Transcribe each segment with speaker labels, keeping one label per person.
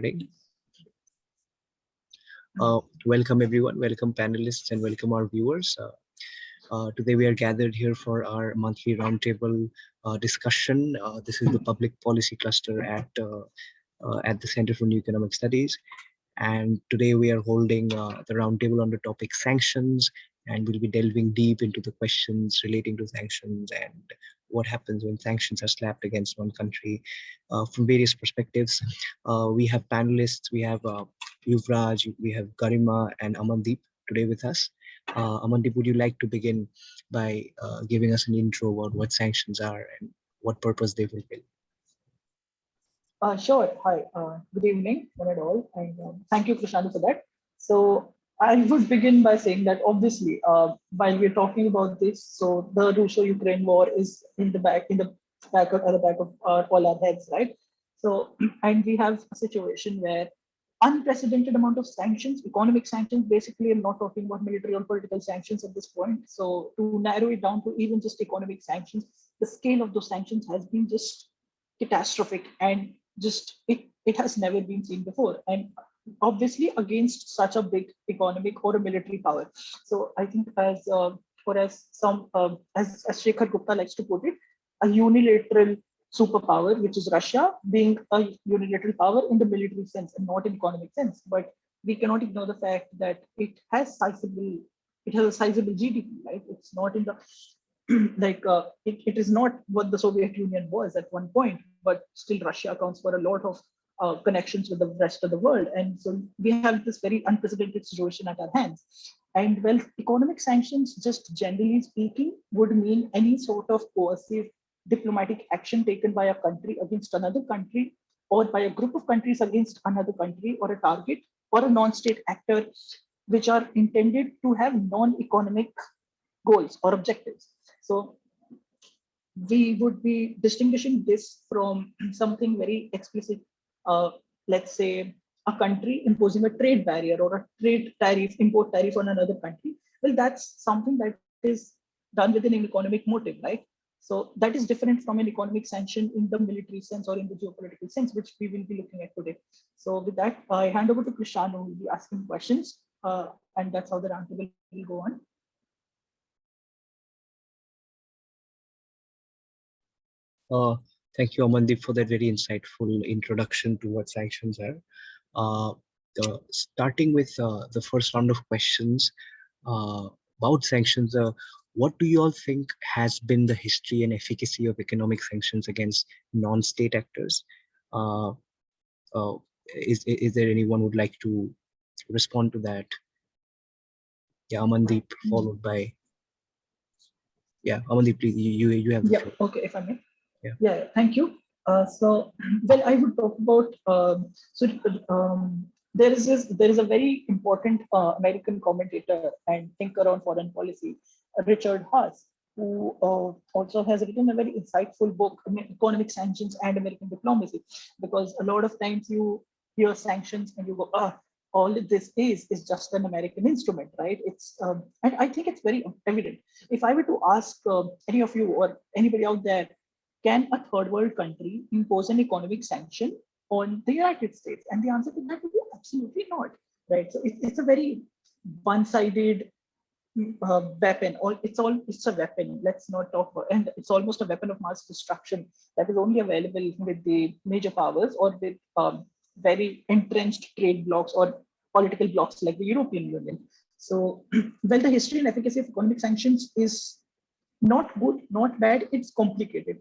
Speaker 1: Recording. Welcome everyone, welcome panelists, and welcome our viewers. Today we are gathered here for our monthly roundtable discussion. This is the public policy cluster at the Center for New Economic Studies. And today we are holding the roundtable on the topic sanctions, and we'll be delving deep into the questions relating to sanctions and what happens when sanctions are slapped against one country from various perspectives. We have panelists, we have Yuvaraj, we have Garima and Amandeep today with us. Amandeep, would you like to begin by giving us an intro about what sanctions are and what purpose they fulfill?
Speaker 2: Sure. Hi. Good evening, one and all, and thank you, Krishanu, for that. So I would begin by saying that obviously, while we're talking about this, so the Russia-Ukraine war is at the back of all our heads, right? So, and we have a situation where unprecedented amount of sanctions, economic sanctions. Basically, I'm not talking about military or political sanctions at this point. So to narrow it down to even just economic sanctions, the scale of those sanctions has been just catastrophic, and just it has never been seen before, and obviously against such a big economic or a military power. So I think as Shekhar Gupta likes to put it, a unilateral superpower, which is Russia, being a unilateral power in the military sense and not in economic sense. But we cannot ignore the fact that it has a sizable GDP, right? It's not in the it is not what the Soviet Union was at one point, but still Russia accounts for a lot of connections with the rest of the world. And so we have this very unprecedented situation at our hands. And well, economic sanctions, just generally speaking, would mean any sort of coercive diplomatic action taken by a country against another country, or by a group of countries against another country or a target or a non-state actor, which are intended to have non-economic goals or objectives. So we would be distinguishing this from something very explicit. Let's say a country imposing a trade barrier or a trade tariff, import tariff on another country. Well, that's something that is done within an economic motive, right? So that is different from an economic sanction in the military sense or in the geopolitical sense, which we will be looking at today. So with that, I hand over to Krishanu, who will be asking questions, and that's how the roundtable will go on.
Speaker 1: Thank you, Amandeep, for that very insightful introduction to what sanctions are. Starting with the first round of questions about sanctions, what do you all think has been the history and efficacy of economic sanctions against non-state actors? Is there anyone who would like to respond to that? Yeah, Amandeep, followed by... Yeah, Amandeep, please, you have the floor.
Speaker 2: Okay, if I may. Yeah, thank you. So, well, I would talk about, there is a very important American commentator and thinker on foreign policy, Richard Haas, who also has written a very insightful book, Economic Sanctions and American Diplomacy, because a lot of times you hear sanctions and you go, all this is just an American instrument, right? It's and I think it's very evident. If I were to ask any of you or anybody out there, can a third world country impose an economic sanction on the United States? And the answer to that would be absolutely not, right? So it's a very one-sided weapon, or it's a weapon. Let's not talk about, and it's almost a weapon of mass destruction that is only available with the major powers or with very entrenched trade blocs or political blocs like the European Union. So, well, the history and efficacy of economic sanctions is not good, not bad. It's complicated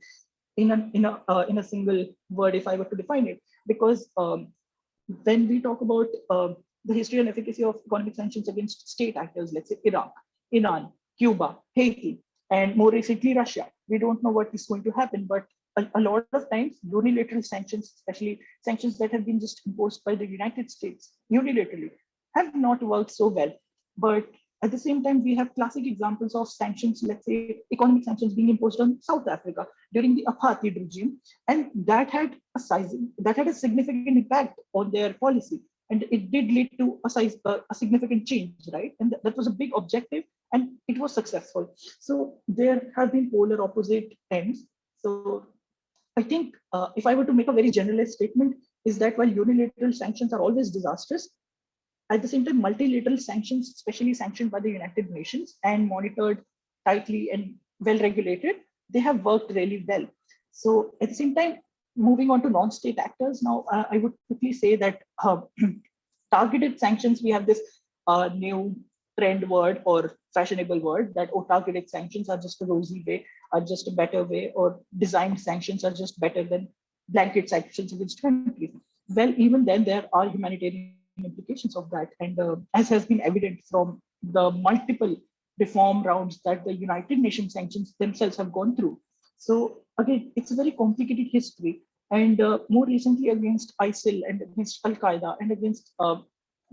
Speaker 2: in a single word, if I were to define it, because when we talk about the history and efficacy of economic sanctions against state actors, let's say Iraq, Iran, Cuba, Haiti, and more recently Russia, we don't know what is going to happen, but a lot of times unilateral sanctions, especially sanctions that have been just imposed by the United States unilaterally, have not worked so well. But at the same time, we have classic examples of sanctions, let's say economic sanctions being imposed on South Africa during the apartheid regime, and that had a significant impact on their policy, and it did lead to a significant change, right? And that was a big objective, and it was successful. So there have been polar opposite ends. So I think if I were to make a very generalized statement, is that while unilateral sanctions are always disastrous, at the same time, multilateral sanctions, especially sanctioned by the United Nations and monitored tightly and well regulated, they have worked really well. So at the same time, moving on to non-state actors, now I would quickly say that targeted sanctions, we have this new trend word or fashionable word that, oh, targeted sanctions are just a rosy way, are just a better way, or designed sanctions are just better than blanket sanctions against countries. Well, even then, there are humanitarian implications of that. And as has been evident from the multiple reform rounds that the United Nations sanctions themselves have gone through. So again, it's a very complicated history. And more recently against ISIL and against Al-Qaeda and against, well,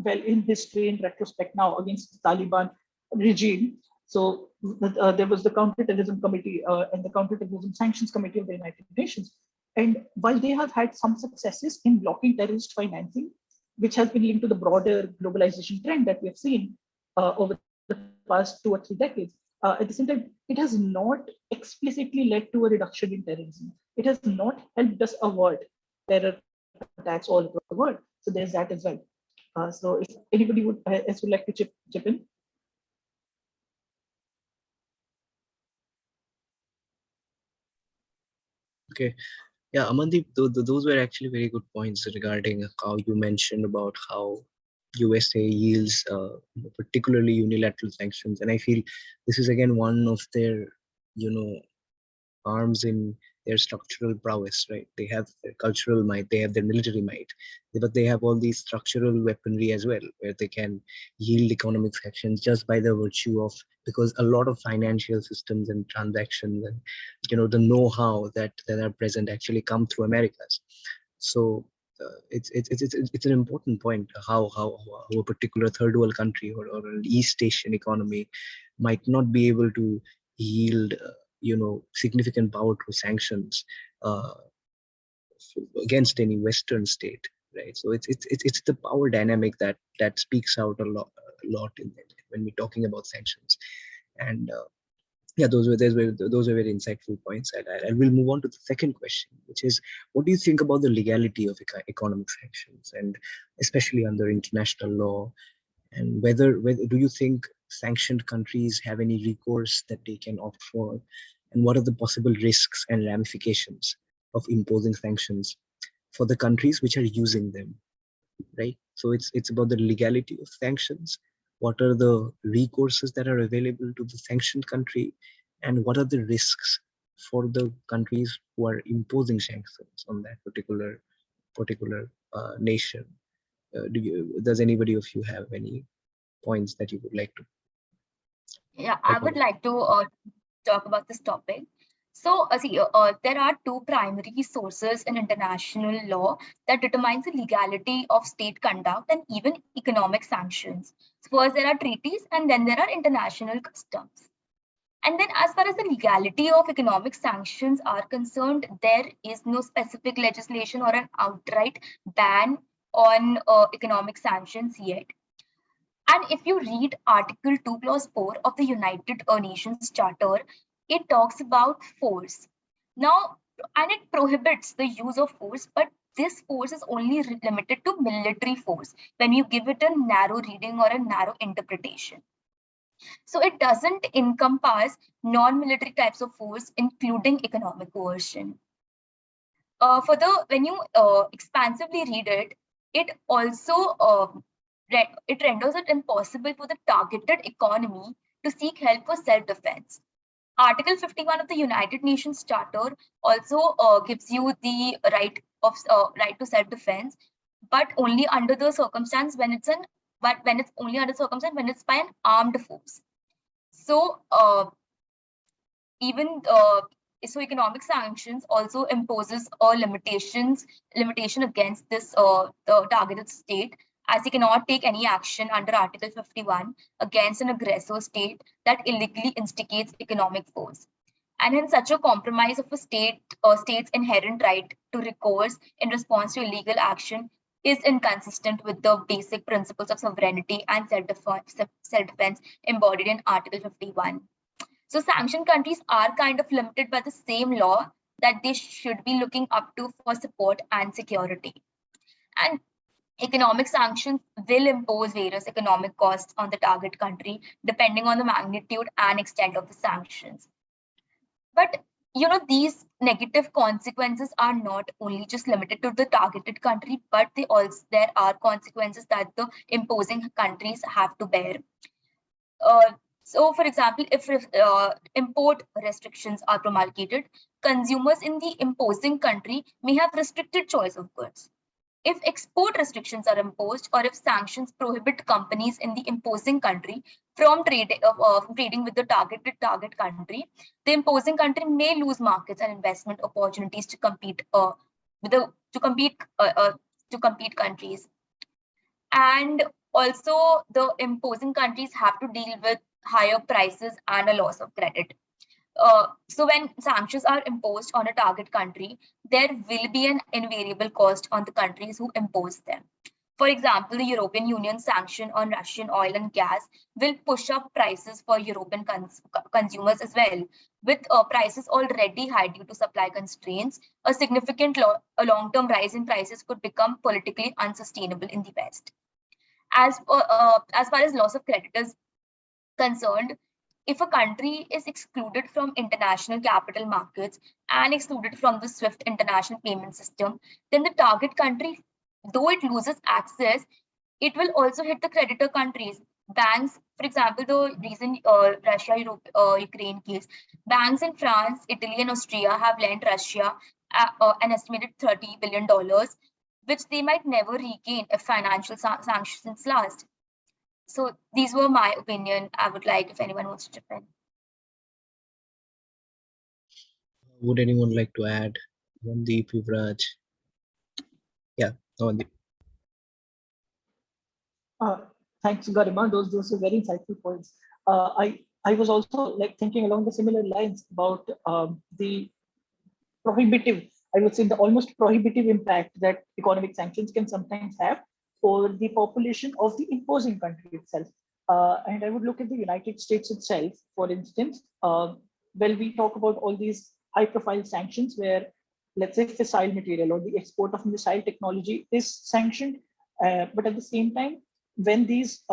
Speaker 2: in history, in retrospect now, against the Taliban regime. So there was the Counterterrorism Committee and the Counterterrorism Sanctions Committee of the United Nations. And while they have had some successes in blocking terrorist financing, which has been linked to the broader globalization trend that we have seen over the past 2 or 3 decades, at the same time, it has not explicitly led to a reduction in terrorism. It has not helped us avoid terror attacks all across the world. So there's that as well. So if anybody would like to chip in.
Speaker 1: Okay. Yeah, Amandeep, those were actually very good points regarding how you mentioned about how USA yields particularly unilateral sanctions. And I feel this is again one of their, you know, arms in their structural prowess, right? They have their cultural might, they have their military might, but they have all these structural weaponry as well, where they can yield economic sanctions just by the virtue of, because a lot of financial systems and transactions and, you know, the know-how that are present actually come through Americas. So it's an important point how a particular third world country or an East Asian economy might not be able to yield you know, significant power through sanctions uh, against any Western state, right? So it's the power dynamic that speaks out a lot when we're talking about sanctions. And yeah, those were very insightful points. And we'll move on to the second question, which is, what do you think about the legality of economic sanctions, and especially under international law? And whether do you think sanctioned countries have any recourse that they can opt for, and what are the possible risks and ramifications of imposing sanctions for the countries which are using them, right? So it's about the legality of sanctions. What are the recourses that are available to the sanctioned country, and what are the risks for the countries who are imposing sanctions on that particular nation? Does anybody of you have any points that you would like to
Speaker 3: Yeah, I would like to talk about this topic. So, there are two primary sources in international law that determines the legality of state conduct and even economic sanctions. So first, there are treaties, and then there are international customs. And then, as far as the legality of economic sanctions are concerned, there is no specific legislation or an outright ban on economic sanctions yet. And if you read Article 2, Clause 4 of the United Nations Charter, it talks about force. Now, and it prohibits the use of force, but this force is only limited to military force when you give it a narrow reading or a narrow interpretation. So it doesn't encompass non-military types of force, including economic coercion. When you expansively read it, it also it renders it impossible for the targeted economy to seek help for self-defense. Article 51 of the United Nations Charter also gives you the right to self-defense, but only under the circumstance when it's only under circumstance when it's by an armed force. So even so economic sanctions also imposes a limitation against this the targeted state, as it cannot take any action under Article 51 against an aggressor state that illegally instigates economic force. And in such a compromise of a state's inherent right to recourse in response to illegal action is inconsistent with the basic principles of sovereignty and self-defense embodied in Article 51. So sanctioned countries are kind of limited by the same law that they should be looking up to for support and security. And economic sanctions will impose various economic costs on the target country, depending on the magnitude and extent of the sanctions. But these negative consequences are not only just limited to the targeted country, but there are consequences that the imposing countries have to bear. So, for example, if import restrictions are promulgated, consumers in the imposing country may have restricted choice of goods. If export restrictions are imposed, or if sanctions prohibit companies in the imposing country from trading with the target country, the imposing country may lose markets and investment opportunities to compete to compete countries. And also, the imposing countries have to deal with higher prices and a loss of credit. So when sanctions are imposed on a target country, there will be an invariable cost on the countries who impose them. For example, the European Union sanction on Russian oil and gas will push up prices for European consumers as well. With prices already high due to supply constraints, a significant long-term rise in prices could become politically unsustainable in the West. As far as loss of credit is concerned, if a country is excluded from international capital markets and excluded from the SWIFT international payment system, then the target country, though it loses access, it will also hit the creditor countries. Banks, for example, the recent Russia-Ukraine case, banks in France, Italy, and Austria have lent Russia an estimated $30 billion, which they might never regain if financial sanctions last. So these were my opinion. I would like if anyone wants to chip in.
Speaker 1: Would anyone like to add? Amandeep, Yuvaraj? Yeah, Amandeep.
Speaker 2: Thanks, Garima. Those are very insightful points. I was also like thinking along the similar lines about the prohibitive, I would say the almost prohibitive impact that economic sanctions can sometimes have for the population of the imposing country itself. And I would look at the United States itself, for instance. We talk about all these high-profile sanctions where, let's say, fissile material or the export of missile technology is sanctioned. But at the same time, when these,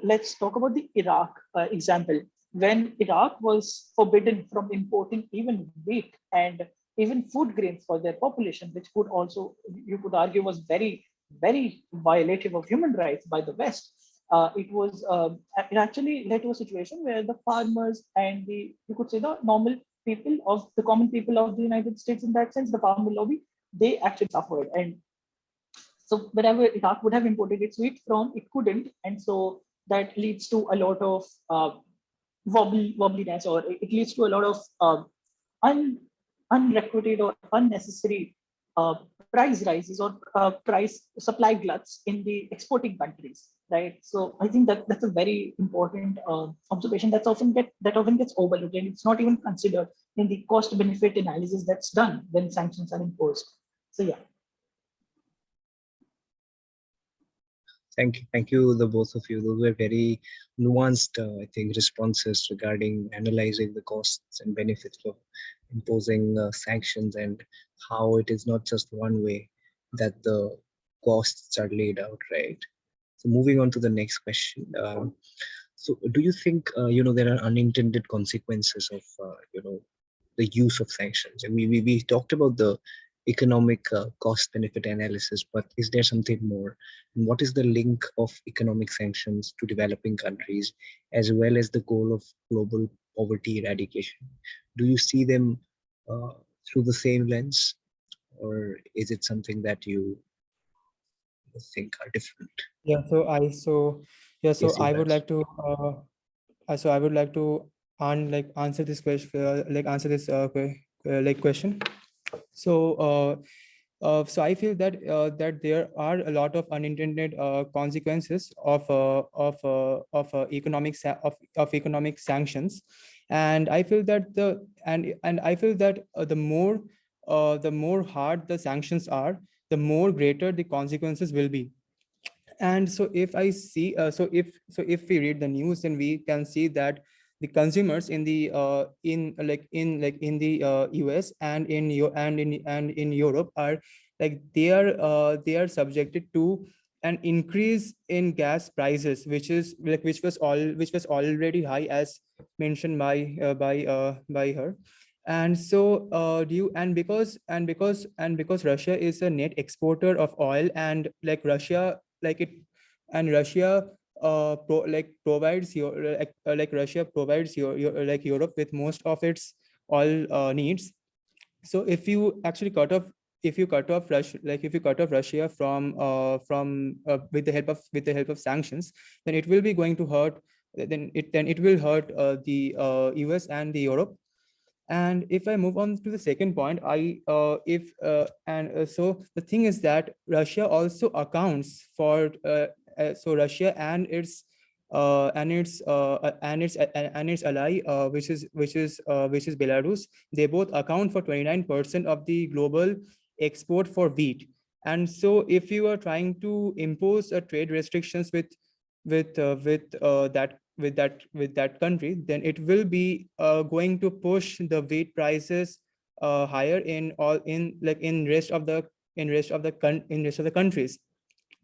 Speaker 2: let's talk about the Iraq example. When Iraq was forbidden from importing even wheat and even food grains for their population, which could also, you could argue, was very, very violative of human rights by the West. It actually led to a situation where the farmers and you could say the normal people of the common people of the United States, in that sense, the farmer lobby, they actually suffered. And so wherever Iraq would have imported its wheat from, it couldn't. And so that leads to a lot of wobbliness, or it leads to a lot of unrequited or unnecessary price rises or price supply gluts in the exporting countries, right? So I think that that's a very important observation that often gets overlooked, and it's not even considered in the cost benefit analysis that's done when sanctions are imposed. So yeah.
Speaker 1: Thank you, the both of you. Those were very nuanced, I think, responses regarding analyzing the costs and benefits of imposing sanctions and how it is not just one way that the costs are laid out, right? So moving on to the next question. So do you think, there are unintended consequences of, the use of sanctions? And we talked about the economic cost benefit analysis, but is there something more? And what is the link of economic sanctions to developing countries, as well as the goal of global poverty eradication? Do you see them through the same lens, or is it something that you think are different?
Speaker 4: Yeah,
Speaker 1: Yes,
Speaker 4: I would
Speaker 1: Yuvraj.
Speaker 4: like to answer this question, question. So I feel that there are a lot of unintended consequences of economic sanctions, and I feel that the more hard the sanctions are, the more greater the consequences will be. And so if I see if we read the news, then we can see that the consumers in the in the US and in Europe are like they are subjected to an increase in gas prices, which is like which was already high, as mentioned by her. And so due and because Russia is a net exporter of oil, and like Russia like it and Russia provides like Russia provides like Europe with most of its oil needs. So if you actually cut off if you cut off Russia from with the help of sanctions, then it will be going to hurt. Then it will hurt the US and the Europe. And if I move on to the second point, I if and so the thing is that Russia also accounts for so Russia and its ally, which is Belarus. They both account for 29% of the global export for wheat. And so if you are trying to impose a trade restrictions with that country, then it will be going to push the wheat prices higher in rest of the countries.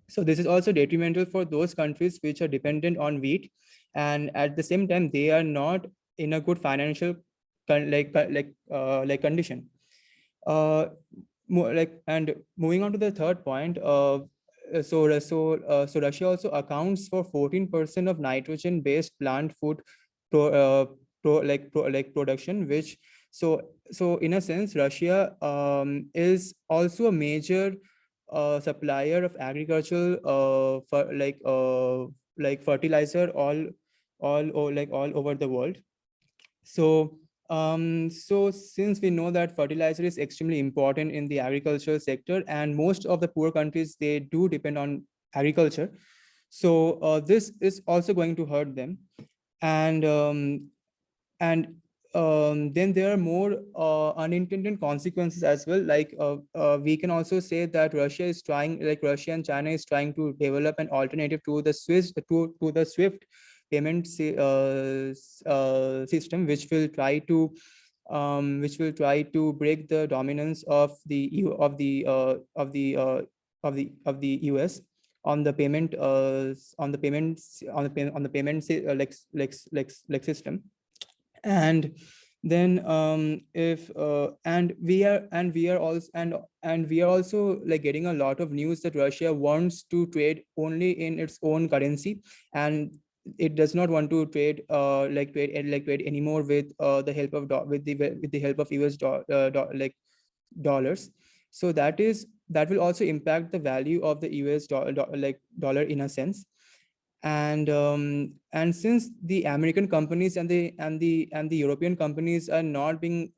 Speaker 4: So this is also detrimental for those countries which are dependent on wheat, and at the same time they are not in a good financial condition. uh and moving on to the third point, so Russia also accounts for 14% of nitrogen based plant food production, which so in a sense Russia is also a major supplier of agricultural like fertilizer all over the world. So so since we know that fertilizer is extremely important in the agricultural sector, and most of the poor countries, they do depend on agriculture, so this is also going to hurt them. And and then there are more unintended consequences as well. We can also say that Russia and China is trying to develop an alternative to the Swift payment system, which will try to break the dominance of the US on the system. And then if and we are also like getting a lot of news that Russia wants to trade only in its own currency, and it does not want to trade anymore with the help of with the help of dollars. So that will also impact the value of the dollar in a sense. And since the American companies and the European companies are not being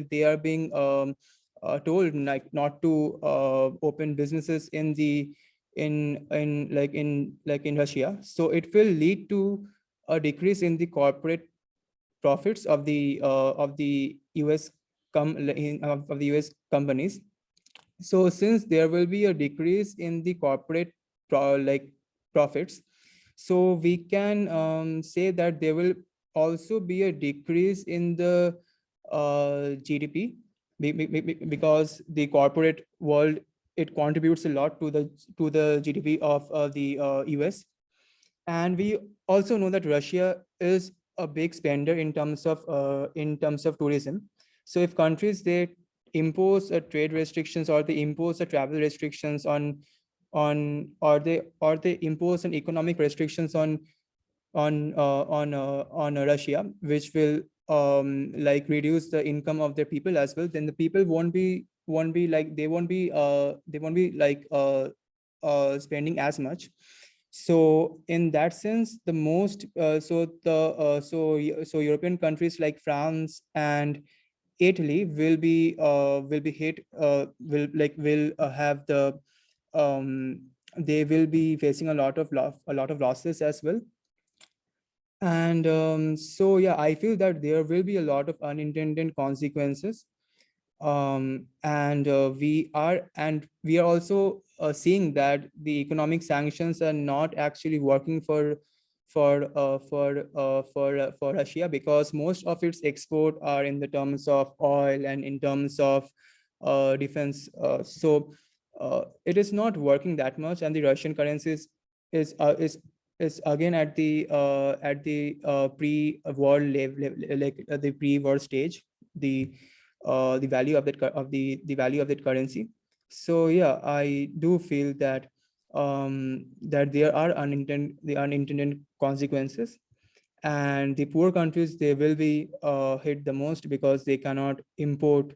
Speaker 4: they are being told like not to open businesses in Russia, so it will lead to a decrease in the corporate profits of the US of the US companies. So since there will be a decrease in the corporate profits, so we can say that there will also be a decrease in the GDP, because the corporate world, it contributes a lot to the GDP of the US. And we also know that Russia is a big spender in terms of tourism. So if countries, they impose a trade restrictions, or they impose a travel restrictions or they impose an economic restrictions on Russia, which will reduce the income of their people as well, then the people won't be spending as much. So in that sense, the most so European countries like France and Italy will be hit will have the they will be facing a lot of losses as well. And so yeah, I feel that there will be a lot of unintended consequences. We are also seeing that the economic sanctions are not actually working for Russia, because most of its export are in the terms of oil and in terms of defense. So it is not working that much, and the Russian currency is uh, is is again at the pre-war level, like the pre-war stage, the the value of that the value of that currency. So yeah, I do feel that that there are unintended consequences, and the poor countries, they will be hit the most because they cannot import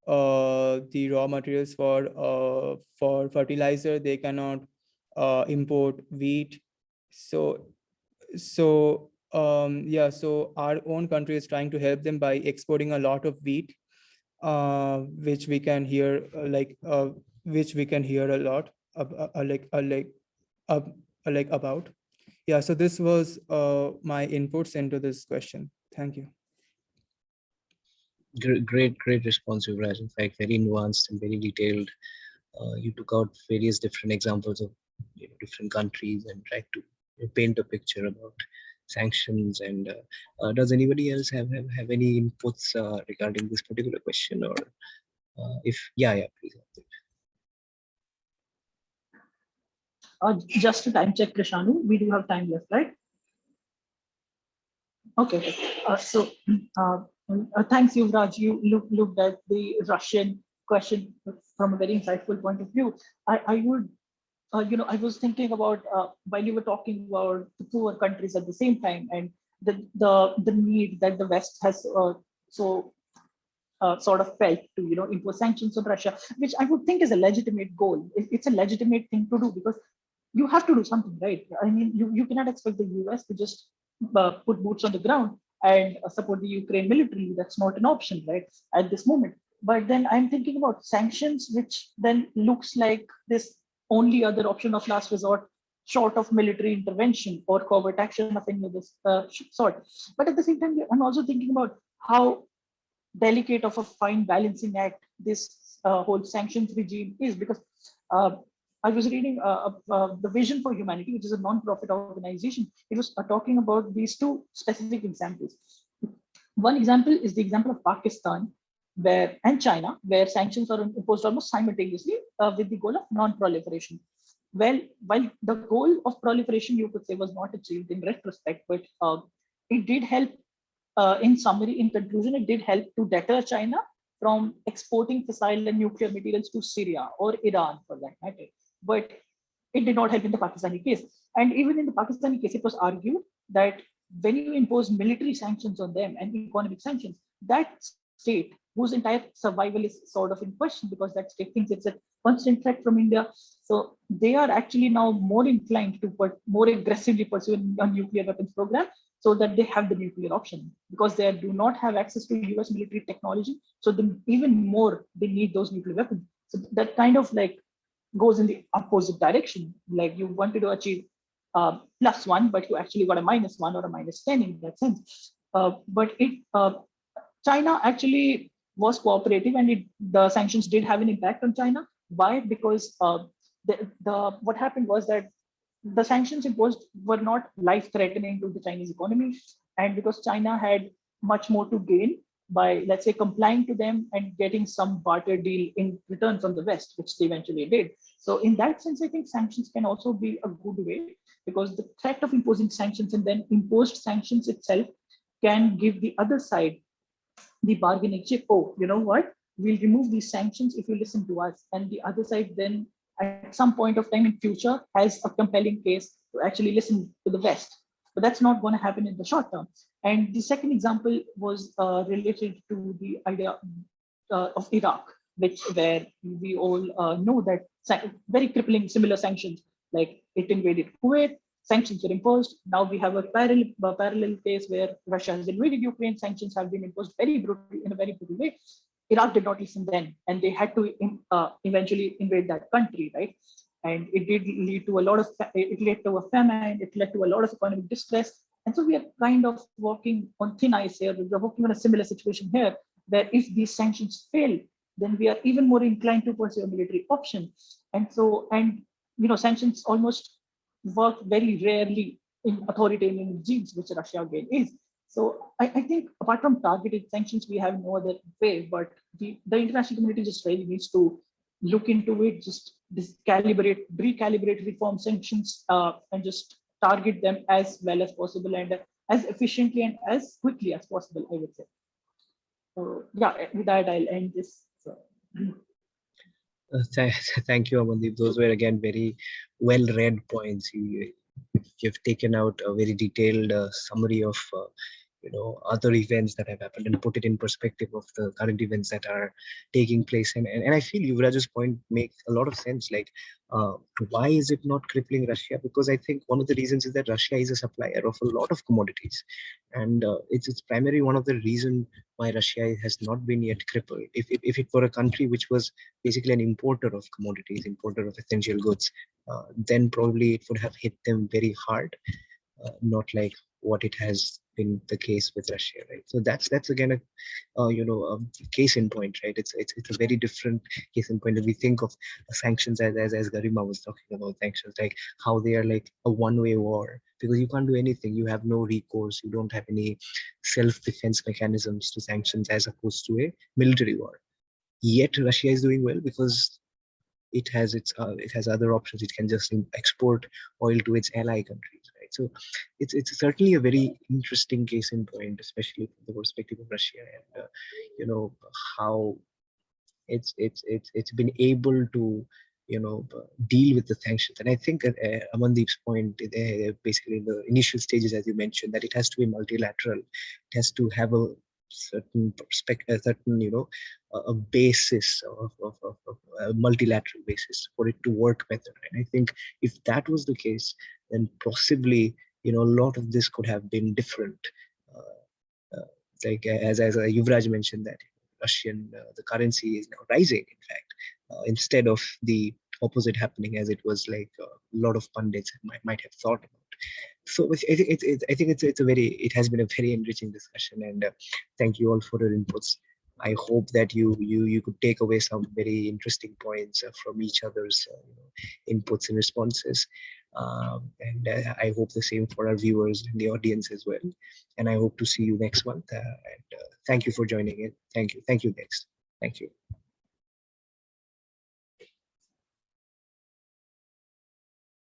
Speaker 4: the raw materials for fertilizer. They cannot import wheat. So yeah, so our own country is trying to help them by exporting a lot of wheat, which we can hear which we can hear a lot uh, like about. Yeah, so this was my inputs into this question. Thank you.
Speaker 1: Great response, Yuvraj. In fact, very nuanced and very detailed. You took out various different examples of different countries and tried to paint a picture about sanctions. And does anybody else have any inputs regarding this particular question? Or if yeah, please.
Speaker 2: Just a time check, Krishanu. We do have time left, right? Okay. Uh, Thanks, Yuvraj. You looked at the Russian question from a very insightful point of view. I would, I was thinking about while you were talking about the poor countries at the same time, and the need that the West has sort of felt to impose sanctions on Russia, which I would think is a legitimate goal. It's a legitimate thing to do because you have to do something, right? I mean, you cannot expect the US to just put boots on the ground and support the Ukraine militarily. That's not an option, right, at this moment. But then I'm thinking about sanctions, which then looks like this only other option of last resort, short of military intervention or covert action of any of this sort. But at the same time, I'm also thinking about how delicate of a fine balancing act this whole sanctions regime is, because uh, I was reading the Vision for Humanity, which is a non-profit organization. It was talking about these two specific examples. One example is the example of Pakistan, where and China, where sanctions are imposed almost simultaneously with the goal of non-proliferation. Well, while the goal of proliferation, you could say, was not achieved in retrospect, but it did help. In summary, in conclusion, it did help to deter China from exporting fissile and nuclear materials to Syria or Iran, for that matter. But it did not help in the Pakistani case. And even in the Pakistani case, it was argued that when you impose military sanctions on them and economic sanctions, that state, whose entire survival is sort of in question because that state thinks it's a constant threat from India. So they are actually now more inclined to more aggressively pursue a nuclear weapons program so that they have the nuclear option, because they do not have access to US military technology. So even more, they need those nuclear weapons. So that kind of like goes in the opposite direction. Like you wanted to achieve +1, but you actually got a -1 or a -10 in that sense. But China actually was cooperative, and the sanctions did have an impact on China. Why? Because what happened was that the sanctions imposed were not life-threatening to the Chinese economy, and because China had much more to gain by, let's say, complying to them and getting some barter deal in return from the West, which they eventually did. So in that sense, I think sanctions can also be a good way, because the threat of imposing sanctions and then imposed sanctions itself can give the other side the bargaining chip. Oh, you know what? We'll remove these sanctions if you listen to us. And the other side then, at some point of time in future, has a compelling case to actually listen to the West. But that's not going to happen in the short term. And the second example was related to the idea of Iraq, where we all know that very crippling similar sanctions, like it invaded Kuwait, sanctions were imposed. Now we have a parallel case where Russia has invaded Ukraine. Sanctions have been imposed in a very brutal way. Iraq did not listen then, and they had to eventually invade that country, right? And it did lead to it led to a famine. It led to a lot of economic distress. And so we are kind of walking on thin ice here. We're walking on a similar situation here, where if these sanctions fail, then we are even more inclined to pursue a military option. And sanctions almost work very rarely in authoritarian regimes, which Russia again is. So I think apart from targeted sanctions, we have no other way, but the international community just really needs to look into it, just recalibrate, reform sanctions, and just target them as well as possible and as efficiently and as quickly as possible, I would say. So yeah, with that, I'll end this. So.
Speaker 1: Thank you, Amandeep. Those were again very well-read points. You've taken out a very detailed summary of other events that have happened and put it in perspective of the current events that are taking place. And I feel Yuvraj's point makes a lot of sense. Like, why is it not crippling Russia? Because I think one of the reasons is that Russia is a supplier of a lot of commodities, and it's primarily one of the reason why Russia has not been yet crippled. If it were a country which was basically an importer of commodities, importer of essential goods, then probably it would have hit them very hard. Not like what it has been the case with Russia, right? So that's again a case in point, right? It's a very different case in point. If we think of sanctions as Garima was talking about sanctions, like how they are like a one-way war, because you can't do anything. You have no recourse. You don't have any self-defense mechanisms to sanctions as opposed to a military war. Yet Russia is doing well because it has other options. It can just export oil to its ally countries, right? So it's certainly a very interesting case in point, especially from the perspective of Russia, and how it's been able to deal with the sanctions. And I think Amandeep's point, basically in the initial stages, as you mentioned, that it has to be multilateral. It has to have a certain perspective, a certain a basis of a multilateral basis for it to work better. And I think if that was the case, then possibly a lot of this could have been different. Like as Yuvraj mentioned, that the currency is now rising, in fact, instead of the opposite happening as it was like a lot of pundits might have thought about. So I think it has been a very enriching discussion, and thank you all for your inputs. I hope that you could take away some very interesting points from each other's inputs and responses. And I hope the same for our viewers and the audience as well. And I hope to see you next month. And thank you for joining in. Thank you. Thank you, guys. Thank you.